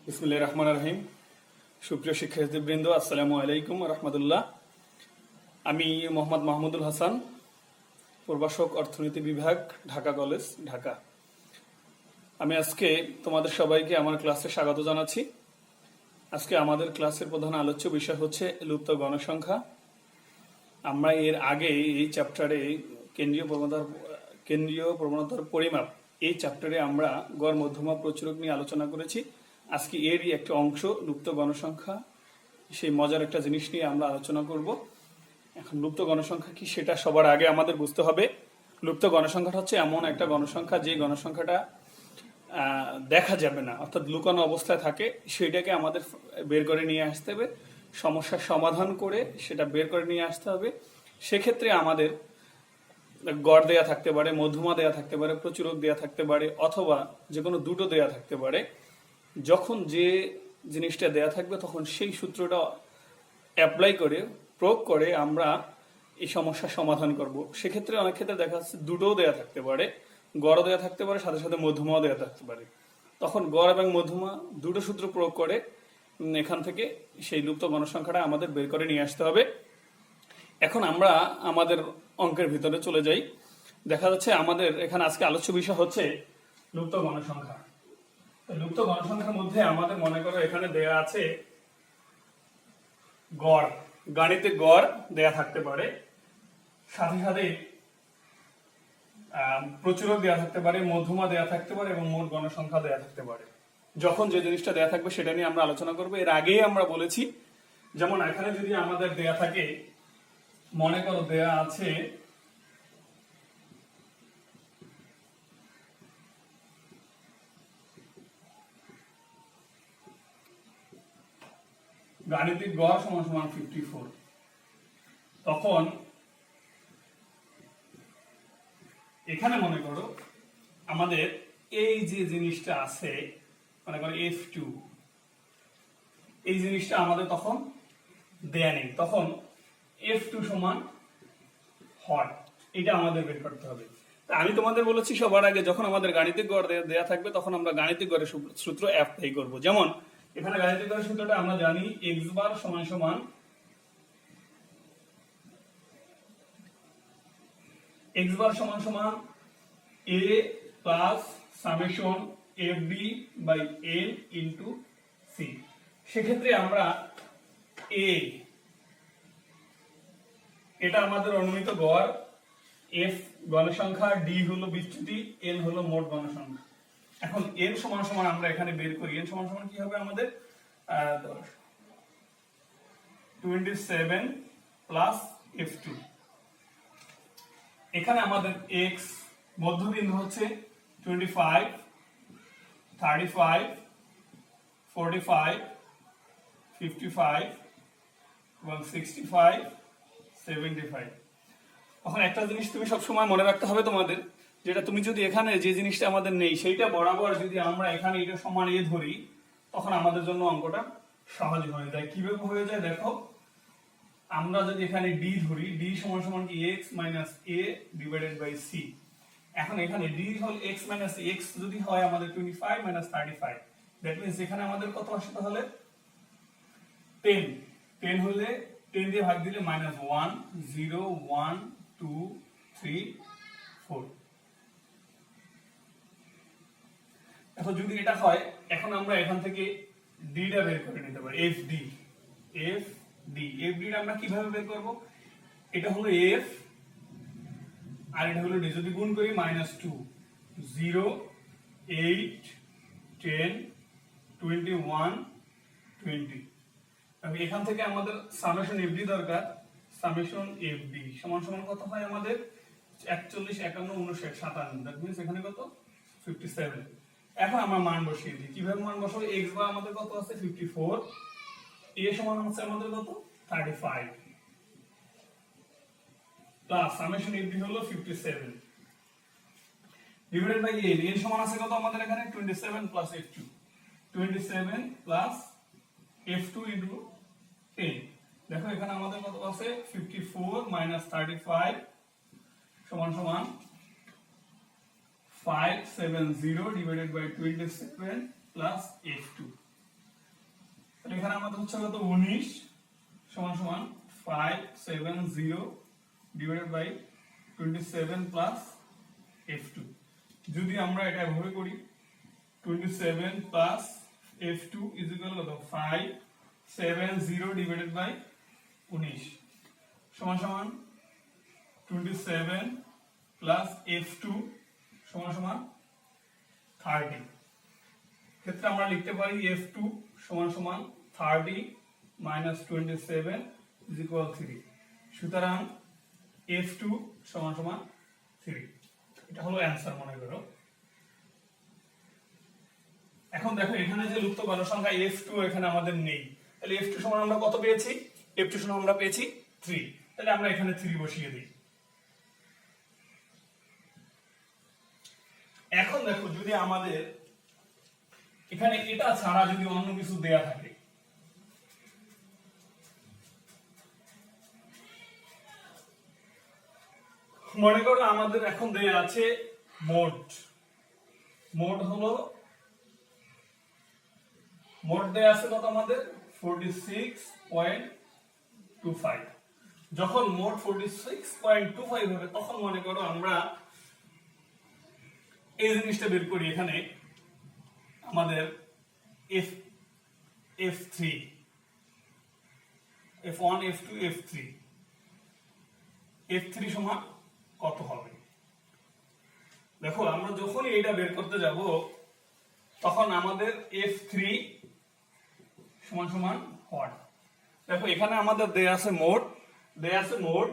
বিসমিল্লাহির রহমানির রহিম। সুপ্রিয় শিক্ষার্থীবৃন্দ, আসসালামু আলাইকুম রহমতুল্লাহ। আমি মোহাম্মদ মাহমুদুল হাসান, প্রভাষক, অর্থনীতি বিভাগ, ঢাকা কলেজ, ঢাকা। আমি আজকে তোমাদের সবাইকে আমার ক্লাসে স্বাগত জানাচ্ছি। আজকে আমাদের ক্লাসের প্রধান আলোচ্য বিষয় হচ্ছে লুপ্ত গণসংখ্যা। আমরা এর আগে এই চ্যাপ্টারে কেন্দ্রীয় প্রবণতার পরিমাপ এই চ্যাপ্টারে আমরা গড় মধ্যমা প্রচুরক নিয়ে আলোচনা করেছি। আজকে এরই একটা অংশ লুপ্ত গণসংখ্যা, সেই মজার একটা জিনিস নিয়ে আমরা আলোচনা করব। এখন লুপ্ত গণসংখ্যা কি সেটা সবার আগে আমাদের বুঝতে হবে। লুপ্ত গণসংখ্যাটা হচ্ছে এমন একটা গণসংখ্যা যে গণসংখ্যাটা দেখা যাবে না, অর্থাৎ লুকানো অবস্থায় থাকে, সেইটাকে আমাদের বের করে নিয়ে আসতে হবে, সমস্যার সমাধান করে সেটা বের করে নিয়ে আসতে হবে। সেক্ষেত্রে আমাদের গড় দেয়া থাকতে পারে, মধ্যমা দেয়া থাকতে পারে, প্রচুরক দেয়া থাকতে পারে, অথবা যে কোনো দুটো দেয়া থাকতে পারে। যখন যে জিনিসটা দেয়া থাকবে তখন সেই সূত্রটা অ্যাপ্লাই করে, প্রয়োগ করে আমরা এই সমস্যার সমাধান করব। সেক্ষেত্রে অনেক ক্ষেত্রে দেখা যাচ্ছে দুটোও দেয়া থাকতে পারে, গড়ও দেয়া থাকতে পারে, সাথে সাথে মধ্যমাও দেয়া থাকতে পারে। তখন গড় এবং মধ্যমা দুটো সূত্র প্রয়োগ করে এখান থেকে সেই লুপ্ত গণসংখ্যাটা আমাদের বের করে নিয়ে আসতে হবে। এখন আমরা আমাদের অঙ্কের ভিতরে চলে যাই। দেখা যাচ্ছে আমাদের এখানে আজকে আলোচ্য বিষয় হচ্ছে লুপ্ত গণসংখ্যা। লুপ্ত গণসংখ্যার মধ্যে আমাদের মনে করো এখানে দেয়া আছে গড়, গাণিতিক গড় দেয়া থাকতে পারে, সাথে সাথে প্রচুরক দেয়া থাকতে পারে, মধ্যমা দেয়া থাকতে পারে এবং মোট গণসংখ্যা দেয়া থাকতে পারে। যখন যে জিনিসটা দেয়া থাকবে সেটা নিয়ে আমরা আলোচনা করবো। এর আগেই আমরা বলেছি, যেমন এখানে যদি আমাদের দেয়া থাকে, মনে করো দেয়া আছে গাণিতিক গড় সমান সমান 54, তখন এখানে মনে করো আমাদের এই যে জিনিসটা আছে, মনে করো F2, এই জিনিসটা আমাদের তখন দেয়া নেই। তখন F2 সমান হয়, এটা আমাদের বের করতে হবে। আমি তোমাদের বলেছি সবার আগে, যখন আমাদের গাণিতিক গড় দেয়া থাকবে তখন আমরা গাণিতিক গড়ের সূত্র অ্যাপ্লাই করব। যেমন এখানে গাণিতিক গড়ের সূত্রটা আমরা জানি, x বার সমান সমান a plus summation fb by n into c। সেক্ষেত্রে আমরা a, এটা আমাদের অনুমিত গড়, f গণসংখ্যা, d হলো বিচ্যুতি, n হলো মোট গণসংখ্যা। এখন n সমান সমান আমরা এখানে বের করি, n সমান সমান কি হবে আমাদের 27 প্লাস f2। এখানে আমাদের x মধ্যবিন্দু হচ্ছে 25, 35, 45, 55 এবং 65, 75। এখন একটা জিনিস তুমি সবসময় মনে রাখতে হবে তোমাদের, যেটা তুমি যদি এখানে যে জিনিসটা আমাদের নেই সেইটা বরাবর যদি আমরা এখানে এটা সমান এ ধরি, তখন আমাদের জন্য অঙ্কটা সহজ হয়ে যায়। কিভাবে হয়ে যায় দেখো, আমরা যদি এখানে d ধরি, d সমান সমান কি x minus a divided by c। এখন এখানে d হল x মাইনাস x যদি হয় আমাদের 25 মাইনাস 35, দ্যাট মিন্স এখানে আমাদের কত আসে তাহলে 10। 10 হলে 10 দিয়ে ভাগ দিলে মাইনাস 1, 0, 1, 2, 3, 4। এখন যদি এটা হয়, এখন আমরা এখান থেকে d টা বের করে নিতে পারি, fd। fd টা আমরা কিভাবে বের করব? এটা হলো f আর এটা হলো d, যদি গুণ করি -2, 0, 8, 10, 21, 20। তবে এখান থেকে আমাদের সামেশন fd দরকার। সামেশন fd সমান সমান কত হয় আমাদের 41, 51, 59, 57, দ্যাট মিন্স এখানে কত 57। এখন আমরা মান বসিয়ে দিই। কিভাবে মান বসাবো? x বার আমাদের কত আছে 54, a সমান হচ্ছে আমাদের কত 35 প্লাস সামেশন fd হলো 57 ডিভাইডেড বাই n সমান আছে কত আমাদের এখানে 27 plus f2, 27 plus f2 into 10। দেখো এখানে আমাদের কত আছে 54 মাইনাস 35 সমান সমান 570 divided by 27 plus f2। এখানে আমাদের হচ্ছে কত 19 সমান সমান 570 ডিভাইডেড বাই 27 প্লাস f2। যদি আমরা এটা এভাবে করি 27 প্লাস f2 ইজ ইকুয়াল কত 570 ডিভাইডেড বাই 19 সমান সমান 27 প্লাস f2 সমান সমান 30। ক্ষেত্রে আমরা লিখতে পারি f2 সমান সমান 30 মাইনাস 27 ইজ ইকুয়াল 3। সুতরাং f2 সমান সমান 3। এটা হলো অ্যানসার মনে করো। এখন দেখো এখানে যে লুপ্ত গণসংখ্যা f2 এখানে আমাদের নেই, তাহলে f2 সমান আমরা কত পেয়েছি? f2 সমান আমরা পেয়েছি 3। তাহলে আমরা এখানে 3 বসিয়ে দিই। এখন দেখো যদি আমাদের এখানে এটা ছাড়া যদি অন্য কিছু দেয়া থাকে, মনে করো আমাদের এখন দেয়া আছে মোট হলো মোট দেয়া আছে কত আমাদের 46.25। যখন মোট 46.25 হবে তখন মনে করো আমরা এই জিনিসটা বের করি। এখানে আমাদের f3 f1 f2 f3 সমান কত হবে? দেখো আমরা যখনই এটা বের করতে যাব তখন আমাদের f3 সমান সমান what? দেখো এখানে আমাদের দেয়া আছে মোট,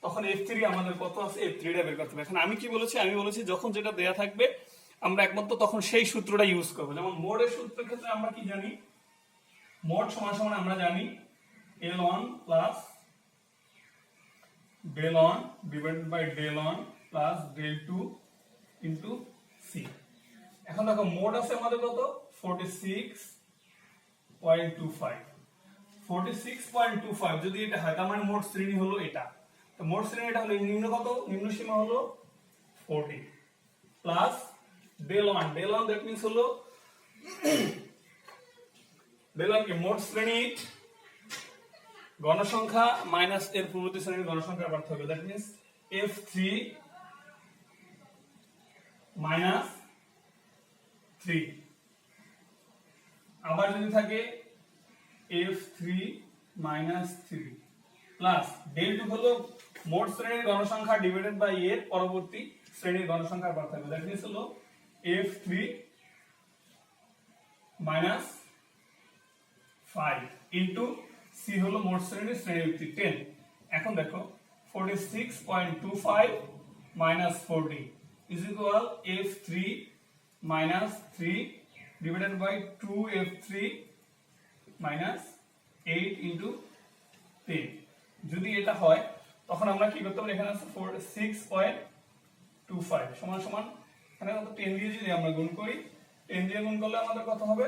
তখন f3 আমাদের কত আছে f3 টা বের করতে হবে। এখন আমি কি বলেছি? আমি বলেছি যখন যেটা দেয়া থাকবে আমরা একমাত্র তখন সেই সূত্রটা ইউজ করব। যেমন মোডের সূত্রের ক্ষেত্রে আমরা কি জানি? মোড সমান সমান আমরা জানি L1 plus del 1 divided by del 1 plus del 2 into c। এখন দেখো মোড আছে আমাদের কত 46.25 যদি এটা হয় তার মানে মোট শ্রেণী হলো এটা। তো মোট শ্রেণী এটা হলো নিম্ন কত? নিম্ন সীমা হলো 40 প্লাস del 1 দ্যাট মিন্স হলো del 1 কি মোট শ্রেণী গণসংখ্যা মাইনাস এর পূর্ববর্তী শ্রেণীর গণসংখ্যার পার্থক্য, দ্যাট মিন্স f3 মাইনাস 3। আবার যদি থাকে f3 মাইনাস 3 প্লাস del 2 হলো মোট শ্রেণীর গণসংখ্যা ডিভাইডেড বাই এর পরবর্তী শ্রেণীর গণসংখ্যার পার্থক্য, দ্যাট মিন্স হলো f3 মাইনাস 5 ইনটু c হলো মোট শ্রেণীর শ্রেণীবৃত্তি 10। এখন দেখো 46.25 minus 40 is equal f3 minus 3 divided by 2f3 minus 8 into 10। যদি এটা হয় তখন আমরা কি করতে পারি? এখানে আছে 46.25 সমান সমান এখানে কত 10 দিয়ে যদি আমরা গুণ করি, 10 দিয়ে গুণ করলে আমাদের কত হবে?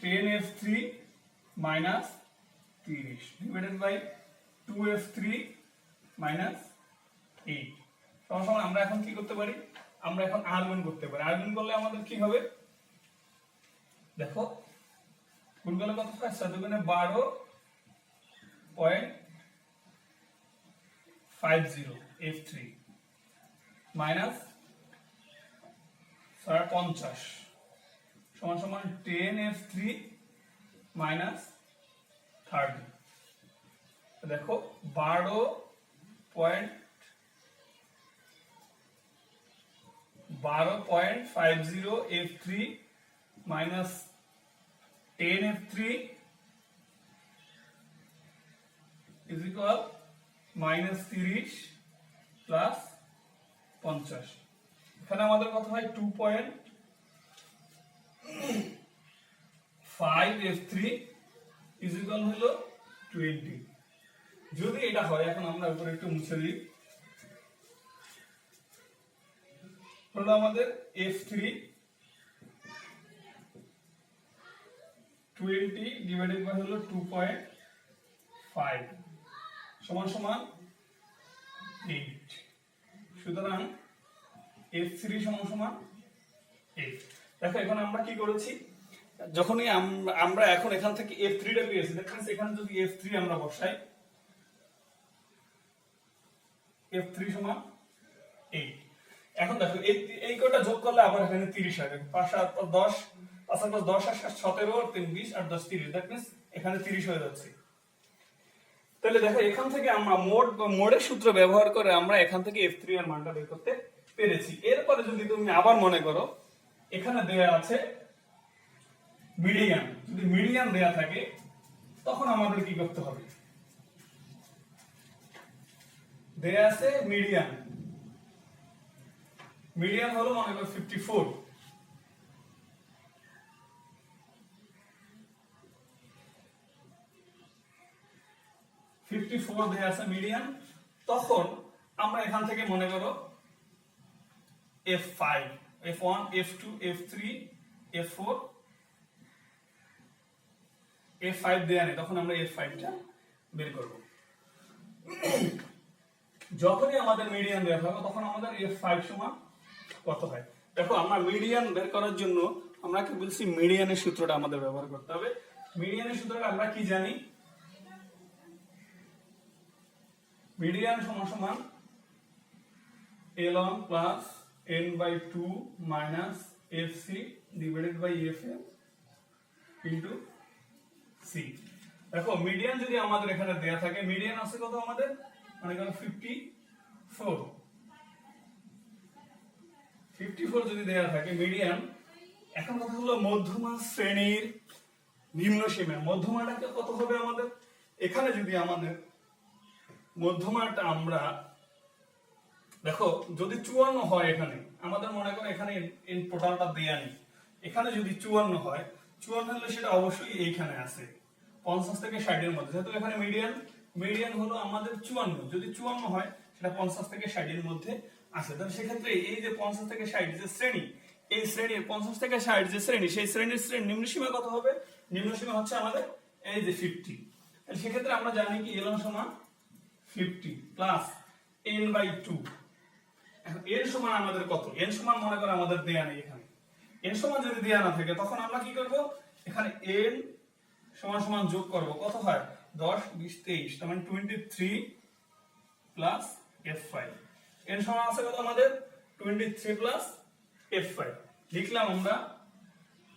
10f3 minus 30 divided by 2f3 minus 8 সমান সমান আমরা এখন কি করতে পারি? আমরা এখন r গুণ করতে পারি। r গুণ করলে আমাদের কি হবে? দেখো গুণ করলে কত হয়? 7 গুণে 12.50 f3 মাইনাস 50 সমান সমান 10f3 মাইনাস 30। দেখো 12.50 f3 minus 10f3 is equal minus 30 plus 50। এখানে আমাদের কত হয়? 2.5 f3 is equal হলো 20। যদি এটা হয়, এখন আমরা উপরে একটু মুছে দিই, হলো আমাদের f3 20 ডিভাইডেড বাই হলো 2.5 সমান সমান 8। সুতরাং f3 সমান সমান 8। দেখো এখানে আমরা কি করেছি, যখনই আমরা এখন এখান থেকে F3 টা পেয়েছি, দেখেন এখানে যদি F3 আমরা বসাই, F3 সমান 8। এখন দেখো এই কয়টা যোগ করলে আবার এখানে 30 হয়। 5 আর 10, 5 আর 10 আর 17 আর 3 20 আর 10 30, দ্যাট মিন্স এখানে 30 হয়ে যাচ্ছে। তাহলে দেখো এখান থেকে আমরা মোডের সূত্র ব্যবহার করে আমরা এখান থেকে F3 এর মানটা বের করতে পেরেছি। এরপরে যদি তুমি আবার মনে করো এখানে দেয়া আছে মিডিয়ান, যদি মিডিয়ান দেয়া থাকে তখন আমাদের কি করতে হবে, দেয়া আছে মিডিয়ান, মিডিয়ান হলো মনে করো 54, দেয়া আছে মিডিয়ান। তখন আমরা এখান থেকে মনে করো F5, F1, F2, F3, F4, F5 দেয়া নেই, তখন আমরা F5 টা বের করব। যখনই আমাদের মিডিয়ান বের হবে তখন আমাদের F5 সমান কত হয়। দেখো আমরা মিডিয়ান বের করার জন্য আমরা কি বলছি, মিডিয়ানের সূত্রটা আমাদের ব্যবহার করতে হবে। মিডিয়ানের সূত্রটা আমরা কি জানি, মিডিয়ান সমান সমান L1 plus n/2 minus Fc divided by Fm into C। দেখো মিডিয়ান যদি আমাদের এখানে দেয়া থাকে, মিডিয়ান আছে কত আমাদের, মানে কত 54 যদি দেয়া থাকে মিডিয়ান। এখন কথা হলো মধ্যমা শ্রেণীর নিম্ন সীমা, মধ্যমাটা কত হবে আমাদের, এখানে যদি আমাদের মধ্যমাটা আমরা দেখো যদি 54 হয়, এখানে আমাদের মনে করো এখানে এই টোটালটা দেয়া নেই, এখানে যদি 54 হয়, 54 হলে সেটা অবশ্যই এইখানে আছে 50 থেকে 60 এর মধ্যে, যেহেতু এখানে মিডিয়ান হলো আমাদের 54, যদি 54 হয় সেটা 50 থেকে 60 এর মধ্যে আছে। তাহলে সেক্ষেত্রে এই যে 50 থেকে 60 যে শ্রেণী, এই শ্রেণীর 50 থেকে 60 যে শ্রেণী, সেই শ্রেণীর নিম্ন সীমা কত হবে, নিম্ন সীমা হচ্ছে আমাদের এই যে 50। তাহলে সেক্ষেত্রে আমরা জানি কি L1 সমান 50 প্লাস n/2। n সমান আমাদের কত, n সমান মনে করো আমাদের দেয়া নেই, এখানে n সমান যদি দেয়া না থাকে তখন আমরা কি করব, এখানে n সমান সমান যোগ করব, কত হয় 10 20 23, তার মানে 23 প্লাস F5। n সমান আছে কত আমাদের 23 প্লাস F5, লিখলাম আমরা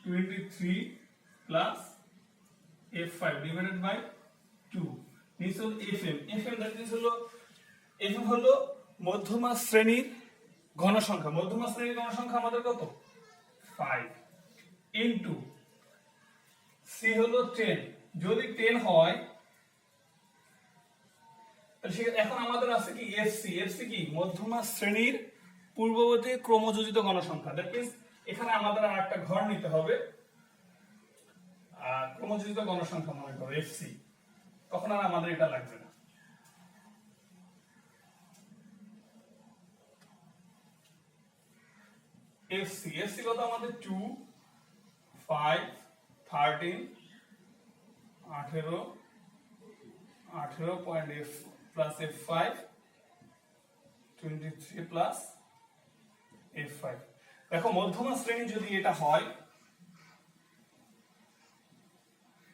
23 প্লাস F5 ডিভাইডেড বাই 2, নিচে হলো Fm দ্যাট মিন্স হলো Fm হলো মধ্যমা শ্রেণীর ঘনসংখ্যা, মধ্যমা শ্রেণীর ঘনসংখ্যা আমাদের কত 5 ইনটু C হলো 10, যদি 10 হয় তাহলে এখন আমাদের আছে কি FC কি মধ্যমা শ্রেণীর পূর্ববর্তী ক্রমযোজিত ঘনসংখ্যা, দ্যাট মিন্স এখানে আমাদের আর একটা ঘর নিতে হবে, আর ক্রমযোজিত ঘনসংখ্যা মনে করো FC, তখন আর আমাদের এটা লাগবে না। FC কত আমাদের 2 5 13 18 point F plus F5 23 plus F5। দেখো মধ্যমা শ্রেণী যদি এটা হয়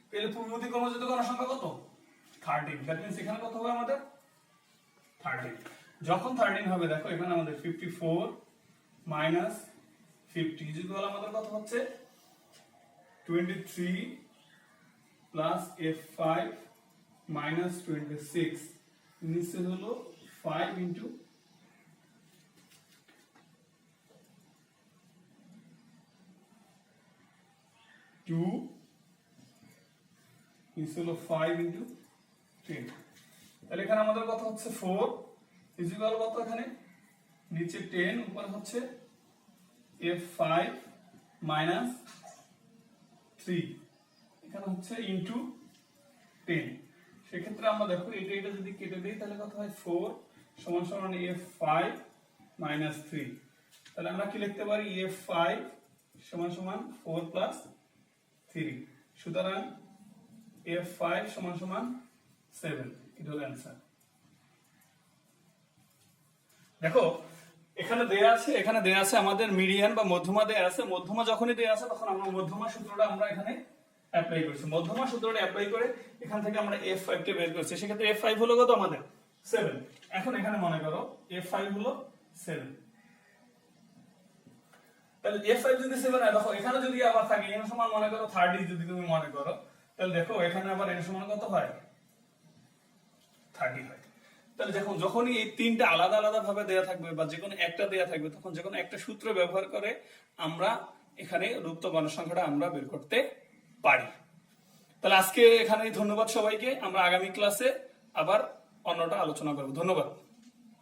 তাহলে পূর্ববর্তী ক্রমযোজিত ঘনসংখ্যা কত 13, দ্যাট মিন্স এখানে কত হবে আমাদের 13। যখন 13 হবে দেখো এখানে আমাদের 54 মাইনাস 50 ইকুয়াল আমাদের কত হচ্ছে 23 প্লাস F5 মাইনাস 26, নিচে হলো 5 ইনটু 2, নিচে হলো 5 ইনটু 10। তাহলে এখানে আমাদের কত হচ্ছে 4 ইকুয়াল কত, এখানে নিচে 10 উপরে হচ্ছে F5 মাইনাস 3, এখানে হচ্ছে ইনটু 10। সেক্ষেত্রে আমরা দেখো এটা যদি কেটে দেই তাহলে কত হয় 4 সমান সমান F5 মাইনাস 3, তাহলে আমরা কি লিখতে পারি F5 সমান সমান 4 প্লাস 3, সুতরাং F5 সমান সমান 7, এটা হলো অ্যান্সার। দেখো এখানে দেয়া আছে আমাদের মিডিয়ান বা মধ্যমা দেয়া আছে। মধ্যমা যখনই দেয়া আছে তখন আমরা মধ্যমা সূত্রটা আমরা এখানে অ্যাপ্লাই করছি। মধ্যমা সূত্রটা অ্যাপ্লাই করে এখান থেকে আমরা f5 কে বের করছি। সেক্ষেত্রে f5 হলো কত আমাদের 7। এখন এখানে মনে করো f5 হলো 7। তাহলে f5 যদি 7 হয়, দেখো এখানে যদি আবার থাকে n সমান মনে করো 30 যদি তুমি মনে করো, তাহলে দেখো এখানে আবার n সমান কত হয় 30 হয়। তাহলে যখনই এই তিনটা আলাদা আলাদা ভাবে দেয়া থাকবে বা যে কোনো একটা দেয়া থাকবে, তখন যে কোনো একটা সূত্র ব্যবহার করে আমরা এখানে রুপ্ত গণসংখ্যাটা আমরা বের করতে পারি। তাহলে আজকে এখানেই ধন্যবাদ সবাইকে। আমরা আগামী ক্লাসে আবার অন্যটা আলোচনা করব। ধন্যবাদ।